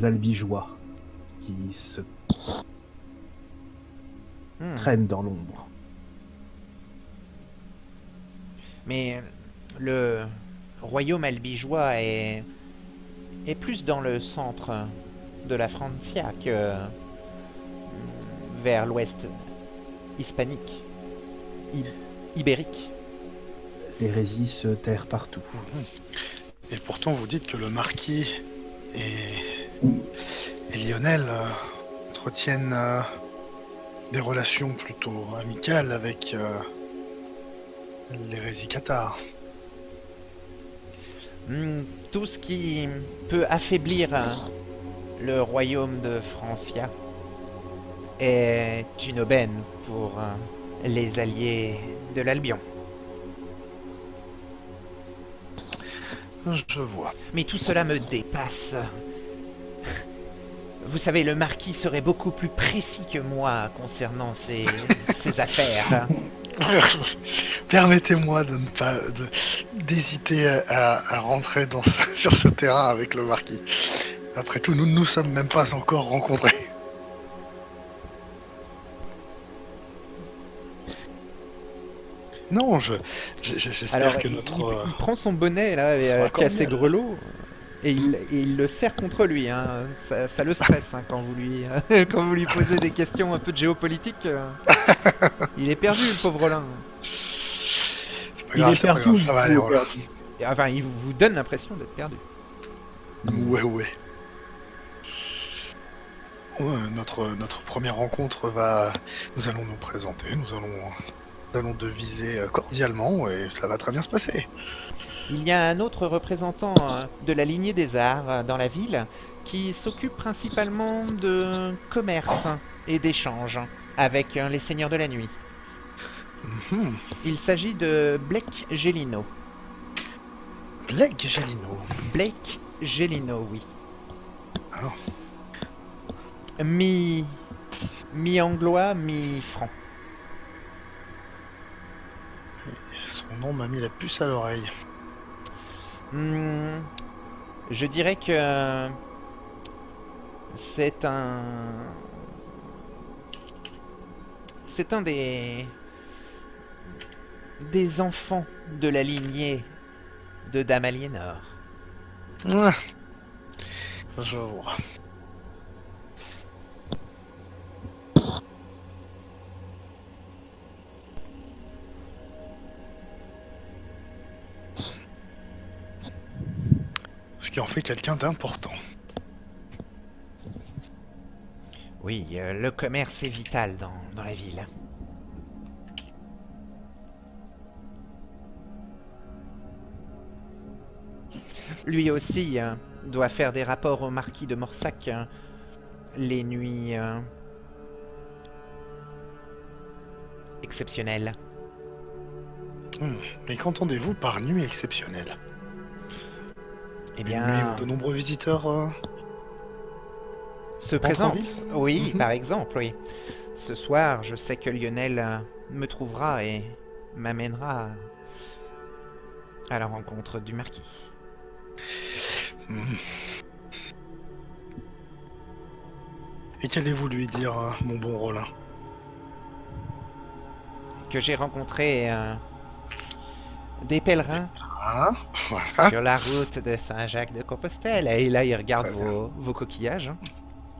albigeois qui se traînent dans l'ombre. Mais le royaume albigeois est plus dans le centre de la Francia que vers l'ouest hispanique, ibérique. L'hérésie se terre partout. Et pourtant, vous dites que le marquis et Lionel entretiennent des relations plutôt amicales avec l'hérésie cathare. Tout ce qui peut affaiblir le royaume de Francia est une aubaine pour les alliés de l'Albion. Je vois. Mais tout cela me dépasse. Vous savez, le marquis serait beaucoup plus précis que moi concernant ces affaires. Permettez-moi de ne pas d'hésiter à rentrer sur ce terrain avec le marquis. Après tout, nous ne nous sommes même pas encore rencontrés. Non, j'espère Alors, que notre... il prend son bonnet là, qui a ses grelots, et il le serre contre lui. Hein. Ça le stresse hein, quand quand vous lui posez des questions un peu de géopolitique. Il est perdu, le pauvre Rollin. C'est pas grave, ça va aller. Voilà. Enfin, il vous donne l'impression d'être perdu. Ouais. Ouais, notre première rencontre nous allons nous présenter, nous allons deviser cordialement et ça va très bien se passer. Il y a un autre représentant de la lignée des arts dans la ville qui s'occupe principalement de commerce et d'échange avec les seigneurs de la nuit. Mm-hmm. Il s'agit de Blake Gelino. Blake Gelino. Blake Gelino, oui. Ah. Mi-anglois, mi-franc. Son nom m'a mis la puce à l'oreille. Je dirais que c'est un des enfants de la lignée de Dame Aliénor. Ouais. Je vois. Ce qui en fait quelqu'un d'important. Oui, le commerce est vital dans la ville. Lui aussi doit faire des rapports au marquis de Morsac les nuits exceptionnelles. Mais qu'entendez-vous par nuit exceptionnelle? Eh bien, une nuit où de nombreux visiteurs se présentent. Oui, Mm-hmm. Par exemple, oui. Ce soir, je sais que Lionel me trouvera et m'amènera à la rencontre du marquis. Et qu'allez-vous lui dire, mon bon Rollin? Que j'ai rencontré des pèlerins voilà. sur la route de Saint-Jacques-de-Compostelle. Et là, il regarde vos coquillages. Hein,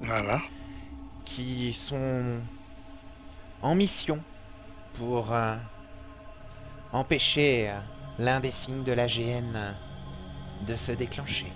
voilà. Qui sont en mission pour empêcher l'un des signes de la GN de se déclencher.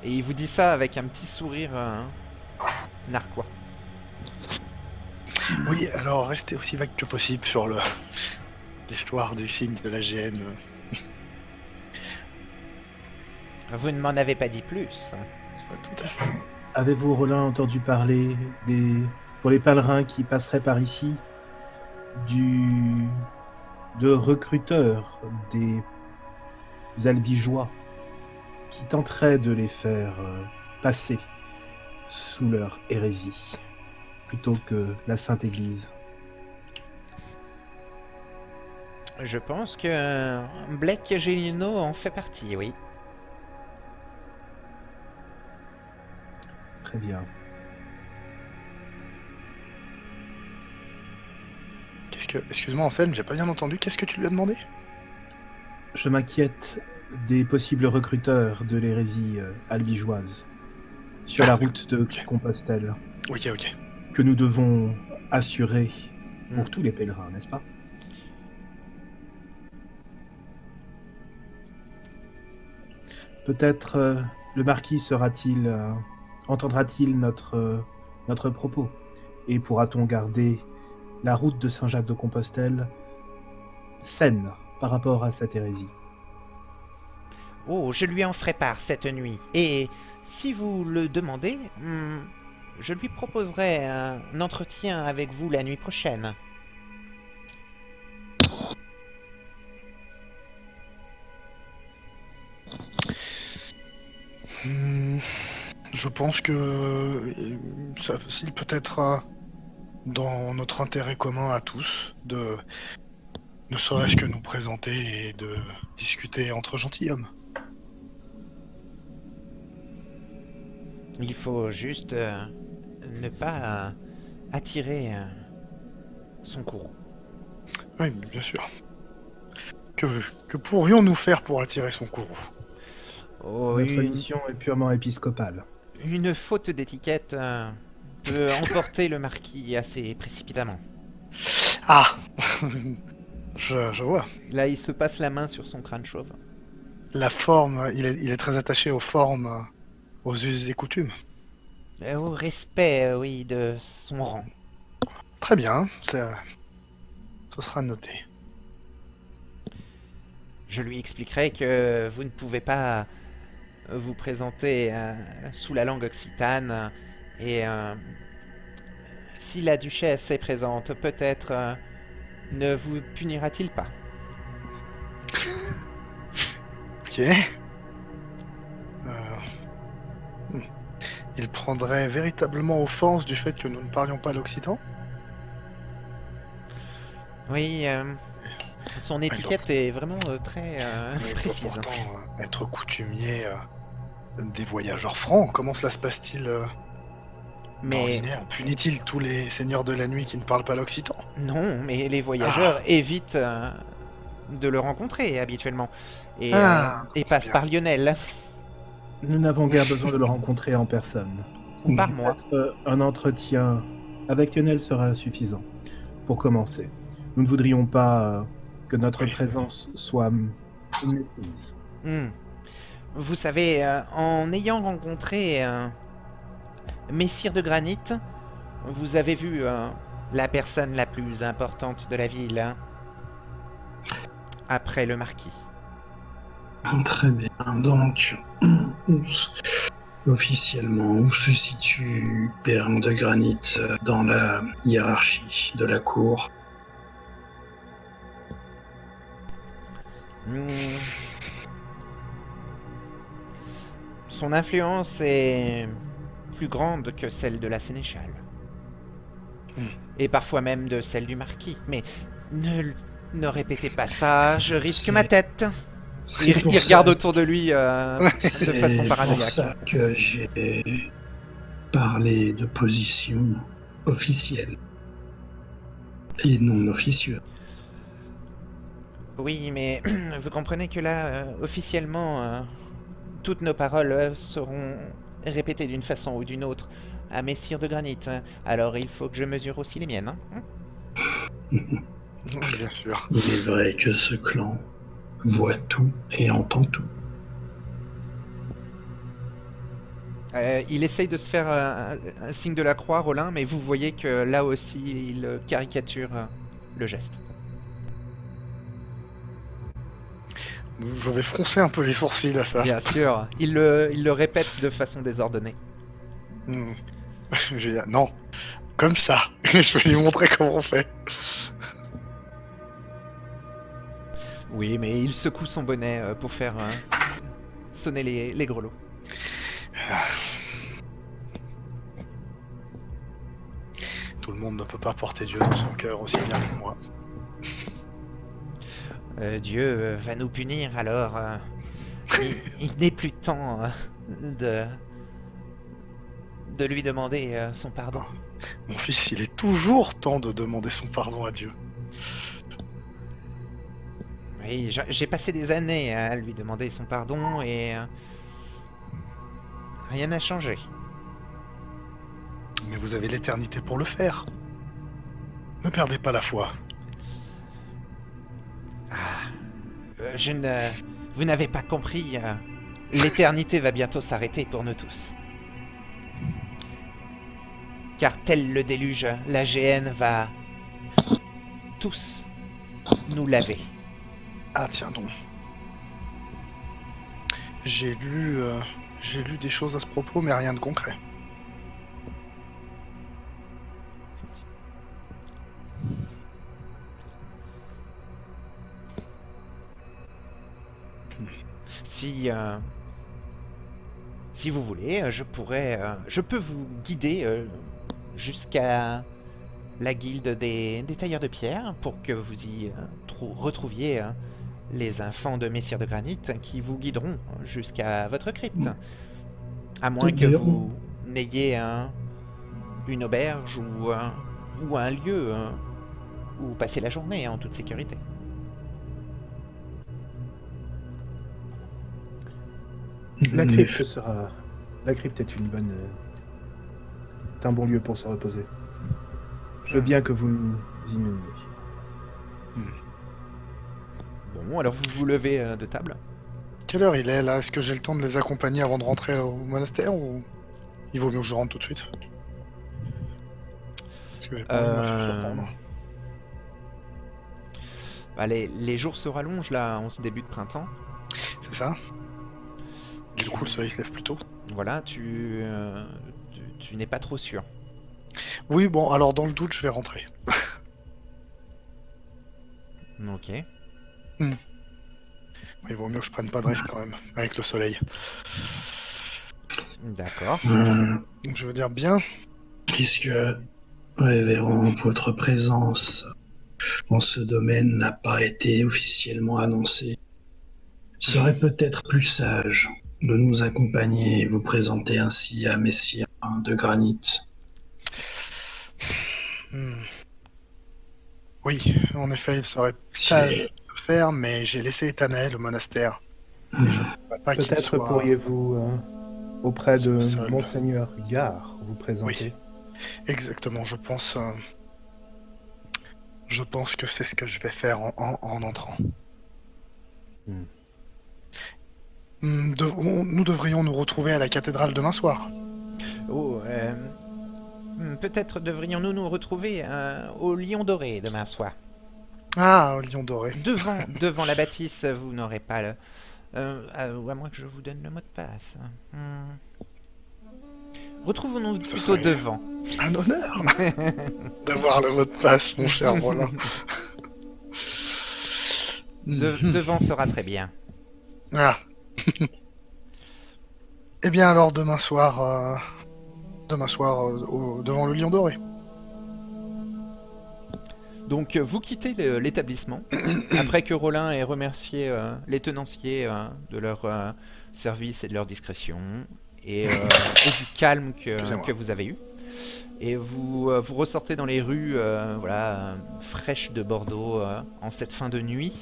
Et il vous dit ça avec un petit sourire narquois. Oui, alors restez aussi vague que possible sur l'histoire du signe de la GN. Vous ne m'en avez pas dit plus. Tout à fait. Avez-vous, Rollin, entendu parler pour les pèlerins qui passeraient par ici, de recruteurs des albigeois qui tenteraient de les faire passer sous leur hérésie, plutôt que la Sainte Église? Je pense que Blake Gelino en fait partie, oui. Très bien. Excuse-moi Anselme, j'ai pas bien entendu. Qu'est-ce que tu lui as demandé? Je m'inquiète des possibles recruteurs de l'hérésie albigeoise sur la route de ok. Compostelle, Ok. que nous devons assurer pour tous les pèlerins, n'est-ce pas? Peut-être le marquis entendra-t-il notre propos, et pourra-t-on garder la route de Saint-Jacques-de-Compostelle saine par rapport à cette hérésie? Oh, je lui en ferai part cette nuit. Et si vous le demandez, je lui proposerai un entretien avec vous la nuit prochaine. Je pense que s'il peut être dans notre intérêt commun à tous de ne serait-ce que nous présenter et de discuter entre gentilshommes. Il faut juste ne pas attirer son courroux. Oui, bien sûr. Que pourrions-nous faire pour attirer son courroux? Oh, Notre mission est purement épiscopale. une faute d'étiquette peut emporter le marquis assez précipitamment. Ah je vois. Là, il se passe la main sur son crâne chauve. La forme, il est très attaché aux formes, aux us et coutumes. Au respect, oui, de son rang. Très bien, ce sera noté. Je lui expliquerai que vous ne pouvez pas vous présenter sous la langue occitane et si la duchesse est présente, peut-être ne vous punira-t-il pas. Ok. Il prendrait véritablement offense du fait que nous ne parlions pas l'occitan? Oui, son étiquette est vraiment très Il doit précise. pourtant être coutumier des voyageurs francs. Comment cela se passe-t-il Mais d'ordinaire? Punit-il tous les seigneurs de la nuit qui ne parlent pas l'occitan? non, mais les voyageurs évitent de le rencontrer habituellement et passent bien. par Lionel Nous n'avons guère besoin de le rencontrer en personne. ou par moi. Un entretien avec Lionel sera suffisant pour commencer. Nous ne voudrions pas que notre présence soit une méprise. Vous savez, en ayant rencontré Messire de Granit, vous avez vu la personne la plus importante de la ville, hein, après le marquis. Très bien. Donc, officiellement, où se situe Père de Granit dans la hiérarchie de la cour? Son influence est plus grande que celle de la sénéchale. Et parfois même de celle du marquis. Mais ne répétez pas ça, je risque ma tête. Il regarde autour de lui de façon paranoïaque. C'est pour ça que j'ai parlé de position officielle et non officieuse. Oui, mais vous comprenez que là, officiellement, toutes nos paroles seront répétées d'une façon ou d'une autre à Messire de Granit. Alors il faut que je mesure aussi les miennes. Bien sûr. Il est vrai que ce clan voit tout et entend tout. Il essaye de se faire un signe de la croix, Rollin, mais vous voyez que là aussi, il caricature le geste. Je vais froncer un peu les sourcils à ça. Bien sûr, il le répète de façon désordonnée. Je vais dire, non, comme ça. Je vais lui montrer comment on fait. Oui, mais il secoue son bonnet pour faire sonner les grelots. Tout le monde ne peut pas porter Dieu dans son cœur aussi bien que moi. Dieu va nous punir, alors il n'est plus temps de lui demander son pardon. Mon fils, il est toujours temps de demander son pardon à Dieu. Oui, j'ai passé des années à lui demander son pardon et rien n'a changé. Mais vous avez l'éternité pour le faire. Ne perdez pas la foi. Vous n'avez pas compris. L'éternité va bientôt s'arrêter pour nous tous. Car tel le déluge, la GN va tous nous laver. Ah tiens donc. J'ai lu des choses à ce propos, mais rien de concret. Si vous voulez, je peux vous guider jusqu'à la guilde des tailleurs de pierre pour que vous y retrouviez les enfants de Messire de Granit qui vous guideront jusqu'à votre crypte. À moins que vous n'ayez une auberge ou un lieu où passer la journée en toute sécurité. La crypte est une bonne... est un bon lieu pour se reposer. Je veux bien que vous y meniez. Bon, alors vous vous levez de table. Quelle heure il est là? Est-ce que j'ai le temps de les accompagner avant de rentrer au monastère ou il vaut mieux que je rentre tout de suite? Parce que j'ai pas envie de me faire surprendre. Bah, les jours se rallongent là en ce début de printemps. C'est ça? Du coup, le soleil se lève plus tôt. Voilà, tu n'es pas trop sûr. Oui, bon, alors dans le doute, je vais rentrer. Ok. Il vaut mieux que je prenne pas de risque quand même, avec le soleil. D'accord. Donc je veux dire bien. Puisque, révérend, votre présence en ce domaine n'a pas été officiellement annoncée, serait peut-être plus sage de nous accompagner et vous présenter ainsi à Messire de Granit. Oui, en effet, il serait sage de le faire, mais j'ai laissé Etanael au monastère. Je ne voudrais pas qu'il Peut-être soit... pourriez-vous, auprès de seul. Monseigneur Gare, vous présenter. Exactement, je pense que c'est ce que je vais faire en entrant. Nous devrions nous retrouver à la cathédrale demain soir. Oh, peut-être devrions-nous nous retrouver au Lion Doré demain soir. Ah, au Lion Doré. Devant la bâtisse, vous n'aurez pas le... à moins que je vous donne le mot de passe. Retrouvons-nous plutôt devant. Un honneur d'avoir le mot de passe, mon cher Roland. Devant sera très bien. Ah. Eh bien alors demain soir devant le Lion Doré. Donc vous quittez l'établissement après que Rollin ait remercié les tenanciers de leur service et de leur discrétion et du calme que vous avez eu. Et vous ressortez dans les rues fraîches de Bordeaux en cette fin de nuit.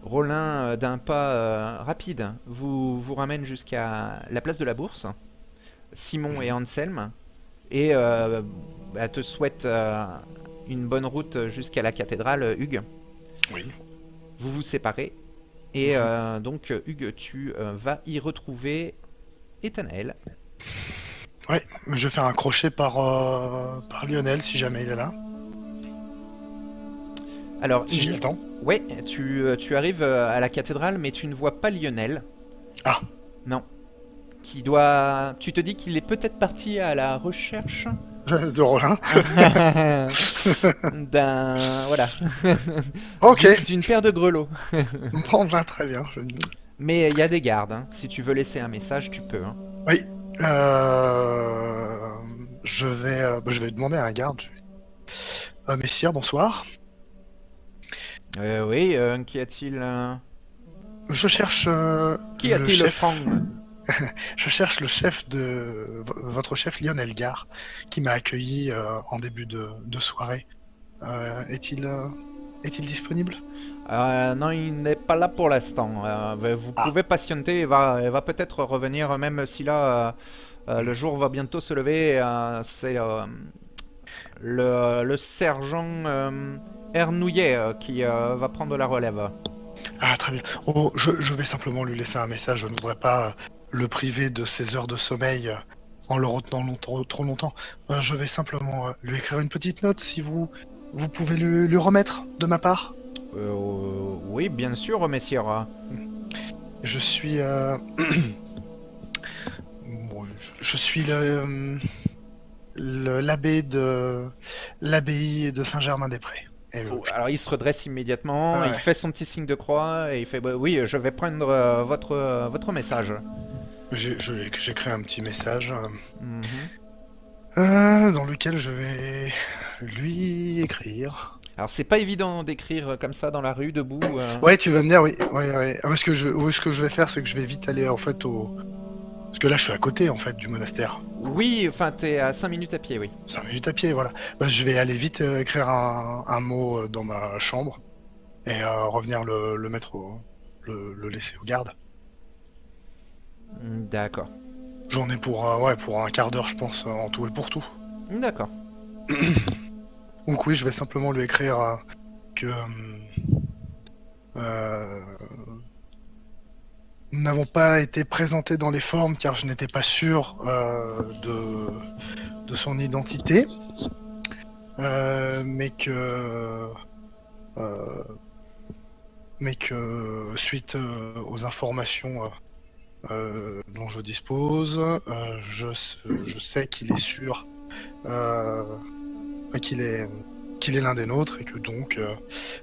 Rollin, d'un pas rapide, vous ramène jusqu'à la place de la Bourse. Simon et Anselme et te souhaitent une bonne route jusqu'à la cathédrale, Hugues. Oui. Vous vous séparez et donc Hugues, tu vas y retrouver Etanael. Ouais, je vais faire un crochet par Lionel si jamais il est là. Alors, si j'ai le temps. Ouais, tu arrives à la cathédrale, mais tu ne vois pas Lionel. Ah. Non. Tu te dis qu'il est peut-être parti à la recherche de Rollin. Ok. D'une paire de grelots. Bon, ben très bien. Mais il y a des gardes. Hein. Si tu veux laisser un message, tu peux. Hein. Oui. Je vais demander à un garde. Messire, bonsoir. Oui, qu'y a-t-il Je cherche. Qu'y a-t-il, Franck? Je cherche le chef votre chef Lionel Gare, qui m'a accueilli en début de soirée. Est-il disponible? Non, il n'est pas là pour l'instant. Mais vous Ah. pouvez patienter, il va peut-être revenir, même si là, le jour va bientôt se lever. C'est le sergent Ernouillet qui va prendre la relève. Ah, très bien. Oh, je vais simplement lui laisser un message. Je ne voudrais pas le priver de ses heures de sommeil en le retenant trop longtemps. Je vais simplement lui écrire une petite note si vous pouvez lui remettre de ma part. Oui, bien sûr, messieurs. Je suis. Bon, je suis l'abbé de l'abbaye de Saint-Germain-des-Prés. Et, Alors il se redresse immédiatement, Ah il ouais. fait son petit signe de croix et il fait bah, oui, je vais prendre votre message. J'écris un petit message Mhm. dans lequel je vais lui écrire. Alors c'est pas évident d'écrire comme ça dans la rue debout. Ouais, tu vas me dire, oui. Ouais, ouais. Ah, parce que ce que je vais faire, c'est que je vais vite aller en fait au. Parce que là, je suis à côté en fait du monastère. Oui, enfin t'es à 5 minutes à pied, oui. 5 minutes à pied, voilà. Bah, je vais aller vite écrire un mot dans ma chambre et revenir le mettre le laisser au garde. D'accord. J'en ai pour un quart d'heure, je pense, en tout et pour tout. D'accord. Donc oui, je vais simplement lui écrire que euh, nous n'avons pas été présentés dans les formes car je n'étais pas sûr de son identité, mais euh, que suite aux informations dont je dispose, je sais qu'il est sûr qu'il est l'un des nôtres et que donc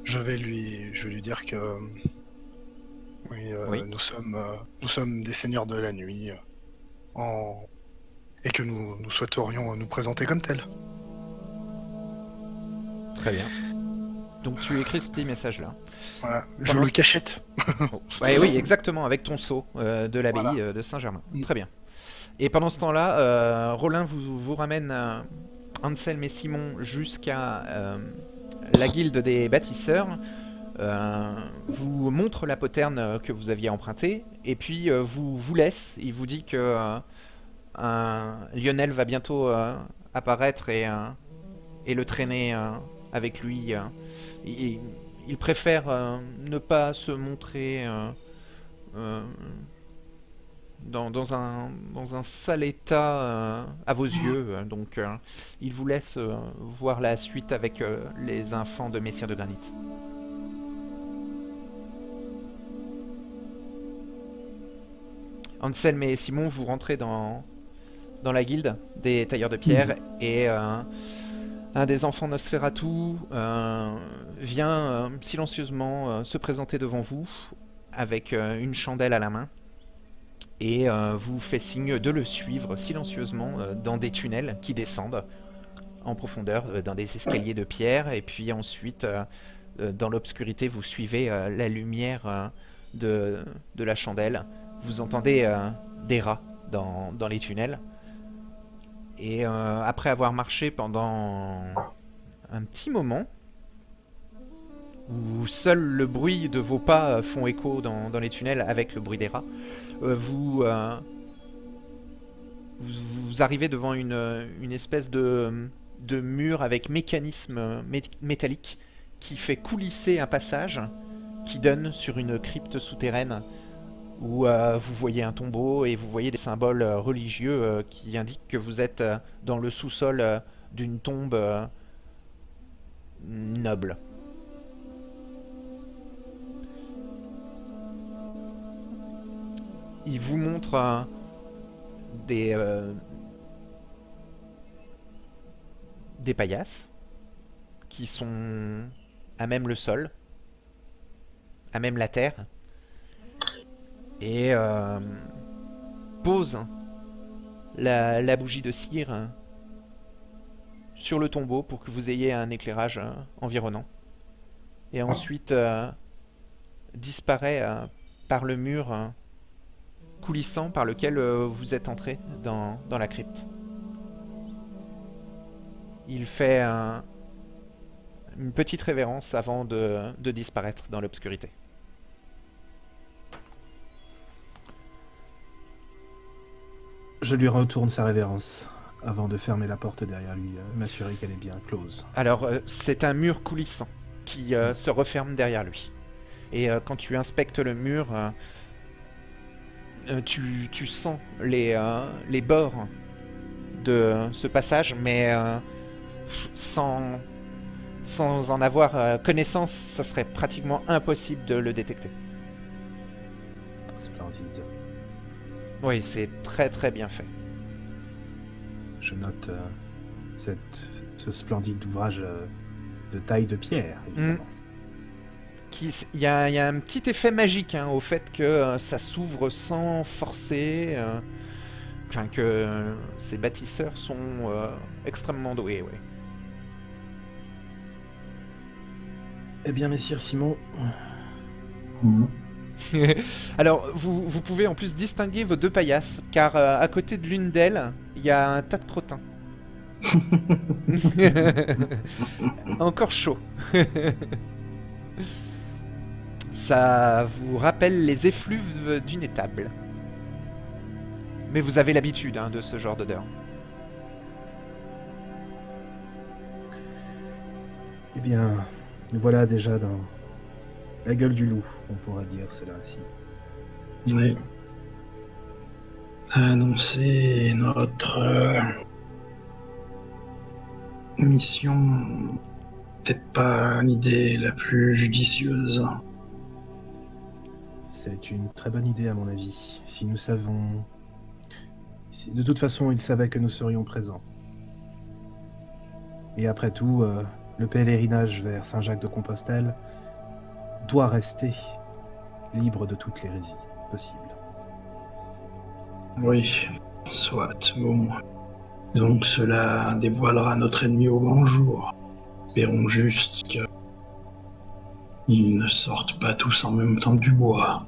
je vais lui dire que oui, Oui. nous sommes des seigneurs de la nuit et que nous souhaiterions nous présenter comme tels. Très bien. Donc tu écris ce petit message là. Voilà. Je Pendant le ce- cachette. Oh. Ouais, oui, exactement, avec ton sceau de l'abbaye Voilà. de Saint-Germain. Mm. Très bien. Et pendant ce temps-là, Rollin vous ramène Anselme et Simon jusqu'à la guilde des bâtisseurs, vous montre la poterne que vous aviez empruntée, et puis vous laisse. Il vous dit que Lionel va bientôt apparaître et le traîner avec lui. Il, il préfère ne pas se montrer euh, dans un sale état à vos yeux. Donc il vous laisse voir la suite avec les enfants de Messire de Granit. Anselme et Simon, vous rentrez dans la guilde des tailleurs de pierre et un des enfants Nosferatu vient silencieusement se présenter devant vous avec une chandelle à la main et vous fait signe de le suivre silencieusement dans des tunnels qui descendent en profondeur, dans des escaliers de pierre, et puis ensuite dans l'obscurité vous suivez la lumière de la chandelle. Vous entendez des rats dans les tunnels. Et après avoir marché pendant un petit moment, où seul le bruit de vos pas font écho dans les tunnels avec le bruit des rats, vous arrivez devant une espèce de mur avec mécanisme métallique qui fait coulisser un passage qui donne sur une crypte souterraine où vous voyez un tombeau et vous voyez des symboles religieux qui indiquent que vous êtes dans le sous-sol d'une tombe noble. Il vous montre des paillasses qui sont à même le sol, à même la terre, et pose la bougie de cire sur le tombeau pour que vous ayez un éclairage environnant. Et ensuite disparaît par le mur coulissant par lequel vous êtes entré dans la crypte. Il fait une petite révérence avant de disparaître dans l'obscurité. Je lui retourne sa révérence avant de fermer la porte derrière lui, m'assurer qu'elle est bien close. Alors, c'est un mur coulissant qui se referme derrière lui. Et quand tu inspectes le mur, tu sens les bords de ce passage, mais sans en avoir connaissance, ça serait pratiquement impossible de le détecter. Splendide. Oui, c'est très très bien fait. Je note ce splendide ouvrage de taille de pierre, évidemment. Il y a un petit effet magique au fait que ça s'ouvre sans forcer, que ces bâtisseurs sont extrêmement doués. Ouais. Eh bien, messire Simon, Alors, vous pouvez en plus distinguer vos deux paillasses, car à côté de l'une d'elles, il y a un tas de crottins. Encore chaud. Ça vous rappelle les effluves d'une étable. Mais vous avez l'habitude de ce genre d'odeur. eh bien, nous voilà déjà dans la gueule du loup, on pourrait dire cela ainsi. Oui. Annoncer notre mission, peut-être pas l'idée la plus judicieuse. C'est une très bonne idée à mon avis. Si nous savons... De toute façon, il savait que nous serions présents. Et après tout, le pèlerinage vers Saint-Jacques-de-Compostelle doit rester libre de toute l'hérésie possible. Oui, soit, bon. Donc cela dévoilera notre ennemi au grand jour. Espérons juste qu'ils ne sortent pas tous en même temps du bois.